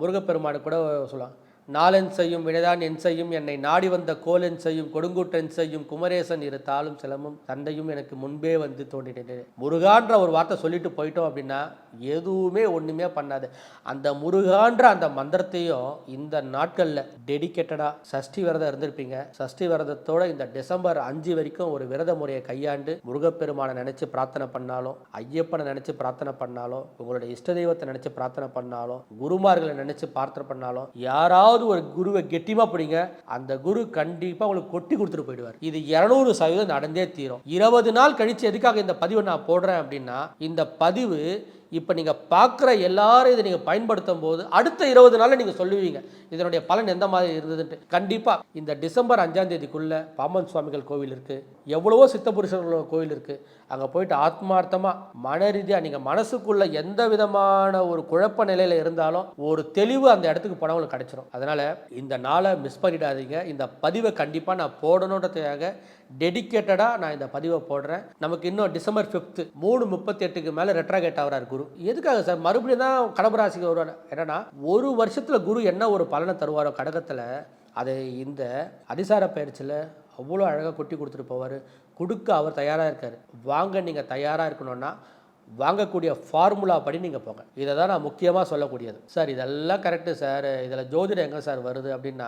முருகப்பெருமானு கூட சொல்லலாம். நாளென் செய்யும் வினைதான் என் செய்யும் என்னை நாடி வந்த கோலென் செய்யும் கொடுங்கூற்றென் செய்யும் குமரேசன் இரு தாளும் சிலமும் தந்தையும் எனக்கு முன்பே வந்து தோன்றினேன். முருகான்ற ஒரு வார்த்தை சொல்லிட்டு போயிட்டோம் அப்படின்னா எதுவுமே ஒன்றுமே பண்ணாது. அந்த முருகான்ற அந்த மந்திரத்தையும் இந்த நாட்களில் டெடிக்கேட்டடாக சஷ்டி விரதம் இருந்திருப்பீங்க. சஷ்டி விரதத்தோட இந்த டிசம்பர் 5 வரைக்கும் ஒரு விரத முறையை கையாண்டு முருகப்பெருமானை நினச்சி பிரார்த்தனை பண்ணாலும், ஐயப்பனை நினச்சி பிரார்த்தனை பண்ணாலும், உங்களுடைய இஷ்ட தெய்வத்தை நினச்சி பிரார்த்தனை பண்ணாலும், குருமார்களை நினச்சி பிரார்த்தனை பண்ணாலும், யாராவது ஒரு குருவை கெட்டிமா பிடிங்க, அந்த குரு கண்டிப்பா உங்களுக்கு கொட்டி கொடுத்துட்டு போயிடுவார். இது 200% நடந்தே தீரும். 20 நாள் கழிச்சு எதுக்காக இந்த பதிவை நான் போடுறேன் அப்படின்னா, இந்த பதிவு இப்போ நீங்கள் பார்க்குற எல்லாரும் இதை நீங்கள் பயன்படுத்தும் போது அடுத்த 20 நாளில் நீங்கள் சொல்லுவீங்க இதனுடைய பலன் எந்த மாதிரி இருந்ததுன்ட்டு. கண்டிப்பாக இந்த டிசம்பர் 5ஆம் தேதிக்குள்ளே பாம்பன் சுவாமிகள் கோவில் இருக்குது, எவ்வளவோ சித்த புருஷர்களோட கோவில் இருக்குது. அங்கே போயிட்டு ஆத்மார்த்தமாக மன ரீதியாக நீங்கள் மனசுக்குள்ளே எந்த விதமான ஒரு குழப்ப நிலையில் இருந்தாலும் ஒரு தெளிவு அந்த இடத்துக்கு போனால் உங்களுக்கு கிடைச்சிரும். அதனால் இந்த நாளை மிஸ் பண்ணிடாதீங்க. இந்த பதிவை கண்டிப்பாக நான் போடணுன்றதுக்காக டெடிக்கேட்டடாக நான் இந்த பதிவை போடுறேன். நமக்கு இன்னும் டிசம்பர் 5 3:38க்கு மேலே ரெட்ராகேட் ஆகிறார் குரு. எதுக்காக சார் மறுபடியும் தான் கடகராசிக்கு வருவார்? என்னன்னா ஒரு வருஷத்தில் குரு என்ன ஒரு பலனை தருவாரோ கடகத்தில், அதை இந்த அதிசார பயிற்சியில் அவ்வளோ அழகாக கொட்டி கொடுத்துட்டு போவார். கொடுக்க அவர் தயாராக இருக்கார். வாங்க, நீங்கள் தயாராக இருக்கணும்னா வாங்கக்கூடிய ஃபார்முலா படி நீங்கள் போங்க. இதை தான் நான் முக்கியமாக சொல்லக்கூடியது. சார் இதெல்லாம் கரெக்டு சார், இதில் ஜோதிடம் எங்கே சார் வருது அப்படின்னா,